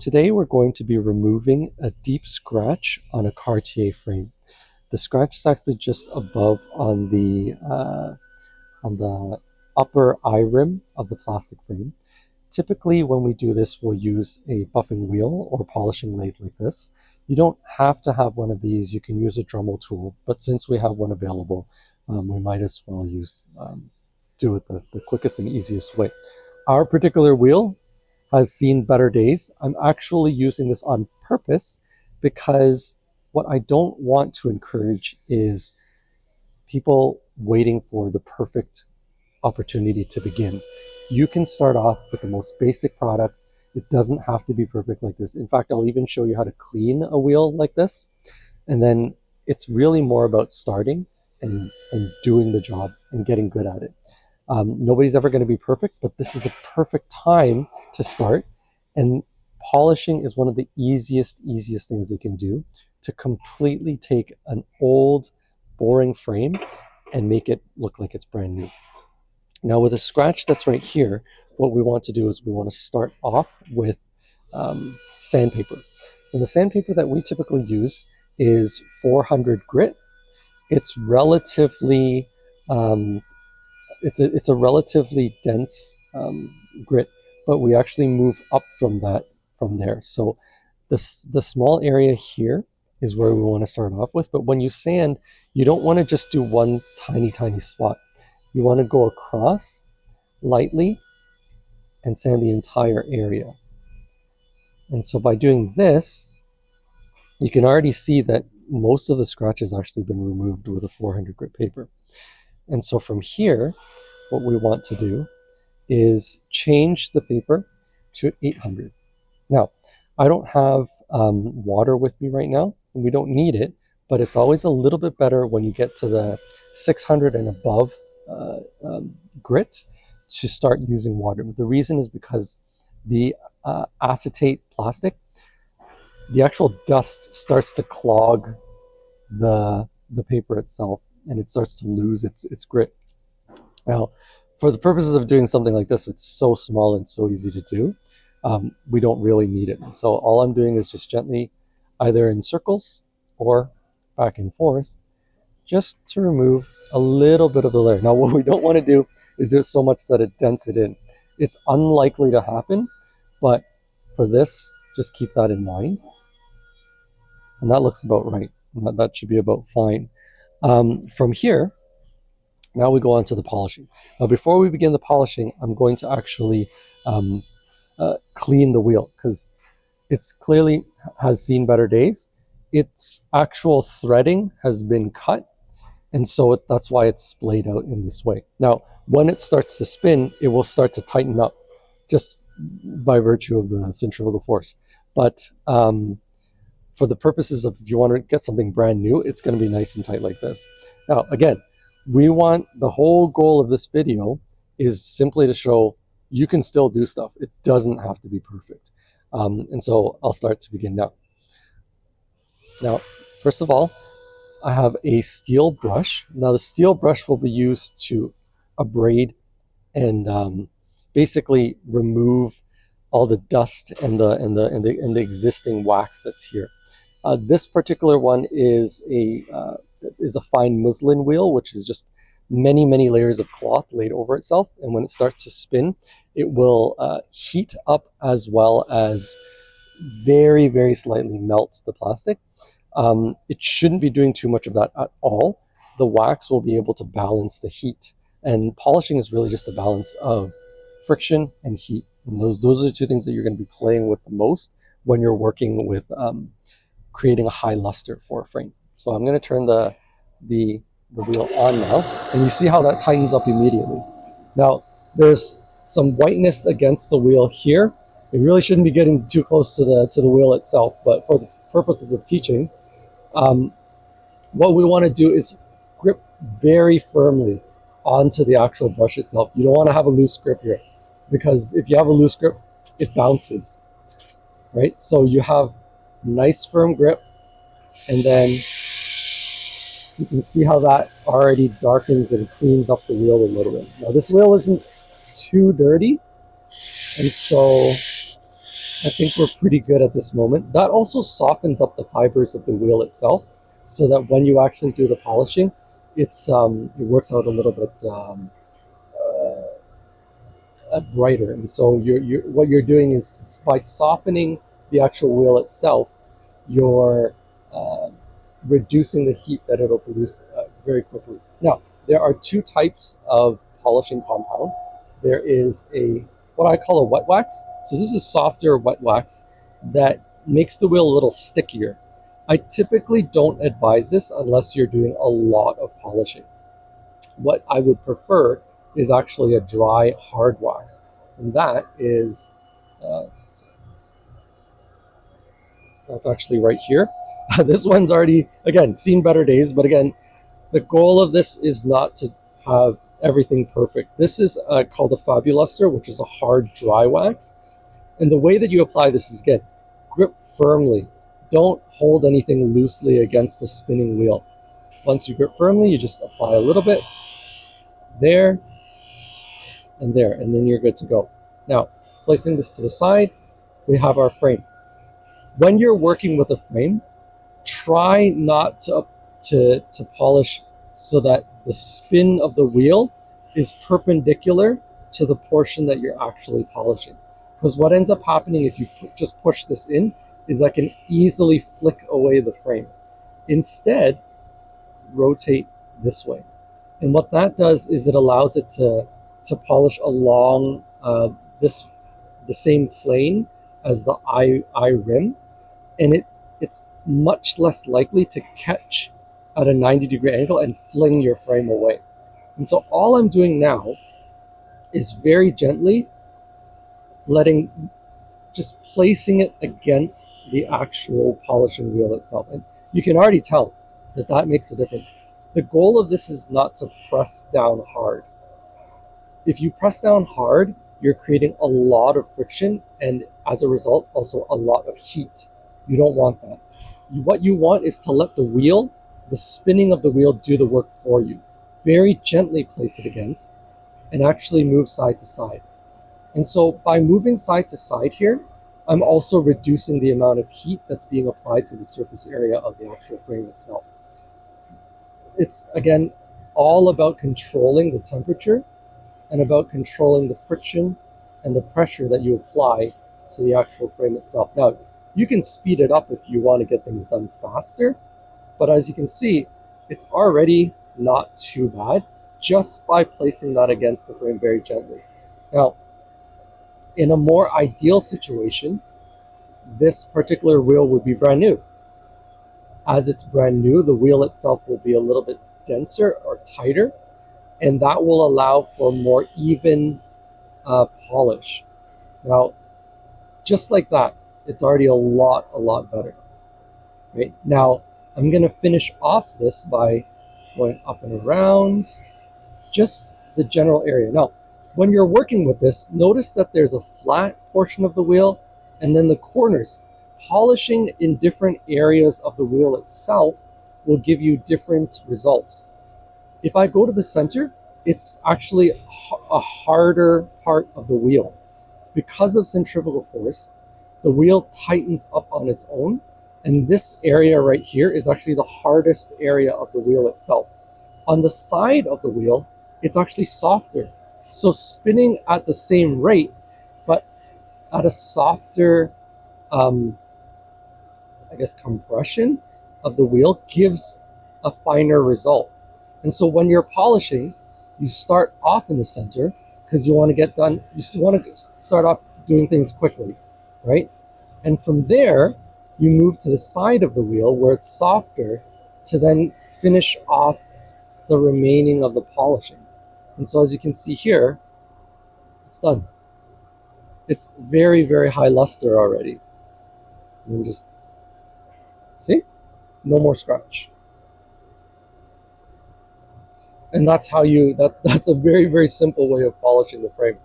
today we're going to be removing a deep scratch on a Cartier frame. The scratch is actually just above on the upper eye rim of the plastic frame. Typically when we do this, we'll use a buffing wheel or polishing lathe like this. You don't have to have one of these. You can use a Dremel tool, but since we have one available, we might as well do it the quickest and easiest way. Our particular wheel has seen better days. I'm actually using this on purpose because what I don't want to encourage is people waiting for the perfect opportunity to begin. You can start off with the most basic product. It doesn't have to be perfect like this. In fact, I'll even show you how to clean a wheel like this. And then it's really more about starting and doing the job and getting good at it. Nobody's ever going to be perfect, but this is the perfect time to start. And polishing is one of the easiest things you can do to completely take an old, boring frame and make it look like it's brand new. Now with a scratch that's right here, what we want to do is we want to start off with sandpaper. And the sandpaper that we typically use is 400 grit. It's relatively it's a relatively dense grit, but we actually move up from there. So the small area here is where we want to start off with. But when you sand, you don't want to just do one tiny spot. You want to go across lightly and sand the entire area. And so by doing this, you can already see that most of the scratch has actually been removed with a 400 grit paper. And so from here, what we want to do is change the paper to 800. Now, I don't have water with me right now, and we don't need it, but it's always a little bit better when you get to the 600 and above grit to start using water. The reason is because the acetate plastic, the actual dust starts to clog the paper itself, and it starts to lose its grit. Now, for the purposes of doing something like this, it's so small and so easy to do, we don't really need it. And so all I'm doing is just gently, either in circles or back and forth, just to remove a little bit of the layer. Now, what we don't want to do is do it so much that it dents it in. It's unlikely to happen, but for this, just keep that in mind. And that looks about right. That should be about fine. From here, now we go on to the polishing. Now, before we begin the polishing, I'm going to actually clean the wheel because it's clearly has seen better days. Its actual threading has been cut, and so that's why it's splayed out in this way. Now, when it starts to spin, it will start to tighten up just by virtue of the centrifugal force. But for the purposes of if you want to get something brand new, it's going to be nice and tight like this. Now, again, the whole goal of this video is simply to show you can still do stuff. It doesn't have to be perfect. And so I'll start to begin now. Now, first of all, I have a steel brush. Now the steel brush will be used to abrade and basically remove all the dust and the existing wax that's here. This particular one is a fine muslin wheel, which is just many layers of cloth laid over itself. And when it starts to spin, it will heat up as well as very slightly melt the plastic. It shouldn't be doing too much of that at all. The wax will be able to balance the heat. And polishing is really just a balance of friction and heat. And those are the two things that you're going to be playing with the most when you're working with creating a high luster for a frame. So I'm going to turn the wheel on now, and you see how that tightens up immediately. Now, there's some whiteness against the wheel here. It really shouldn't be getting too close to the wheel itself, but for the purposes of teaching, what we want to do is grip very firmly onto the actual brush itself. You don't want to have a loose grip here, because if you have a loose grip, it bounces, right? So you have nice firm grip, and then you can see how that already darkens and cleans up the wheel a little bit. Now this wheel isn't too dirty, and so I think we're pretty good at this moment. That also softens up the fibers of the wheel itself, so that when you actually do the polishing, it works out a little bit brighter. And so what you're doing is by softening the actual wheel itself, you're uh, reducing the heat that it'll produce very quickly. Now, there are two types of polishing compound. There is what I call a wet wax. So this is softer wet wax that makes the wheel a little stickier. I typically don't advise this unless you're doing a lot of polishing. What I would prefer is actually a dry hard wax, and uh, that's actually right here. This one's already, again, seen better days, but again, the goal of this is not to have everything perfect. This is called a Fabuluster, which is a hard dry wax. And the way that you apply this is, again, grip firmly. Don't hold anything loosely against the spinning wheel. Once you grip firmly, you just apply a little bit there and there, and then you're good to go. Now, placing this to the side, we have our frame. When you're working with a frame, try not to polish so that the spin of the wheel is perpendicular to the portion that you're actually polishing. Because what ends up happening if you just push this in is I can easily flick away the frame. Instead, rotate this way. And what that does is it allows it to polish along the same plane as the eye rim, and it's much less likely to catch at a 90-degree angle and fling your frame away. And so all I'm doing now is very gently just placing it against the actual polishing wheel itself. And you can already tell that makes a difference. The goal of this is not to press down hard. If you press down hard, you're creating a lot of friction, and as a result, also a lot of heat. You don't want that. What you want is to let the spinning of the wheel, do the work for you. Very gently place it against and actually move side to side. And so by moving side to side here, I'm also reducing the amount of heat that's being applied to the surface area of the actual frame itself. It's, again, all about controlling the temperature and about controlling the friction and the pressure that you apply to the actual frame itself. Now, you can speed it up if you want to get things done faster, but as you can see, it's already not too bad just by placing that against the frame very gently. Now, in a more ideal situation, this particular wheel would be brand new. As it's brand new, the wheel itself will be a little bit denser or tighter, and that will allow for more even polish. Now, just like that, it's already a lot better. Right? Now, I'm going to finish off this by going up and around just the general area. Now, when you're working with this, notice that there's a flat portion of the wheel and then the corners. Polishing in different areas of the wheel itself will give you different results. If I go to the center, it's actually a harder part of the wheel. Because of centrifugal force, the wheel tightens up on its own, and this area right here is actually the hardest area of the wheel itself. On the side of the wheel, it's actually softer. So spinning at the same rate, but at a softer, compression of the wheel gives a finer result. And so when you're polishing, you start off in the center because you want to get done. You still want to start off doing things quickly, right? And from there, you move to the side of the wheel where it's softer to then finish off the remaining of the polishing. And so as you can see here, it's done. It's very high luster already. And just see, no more scratch. And that's how that's a very simple way of polishing the frame.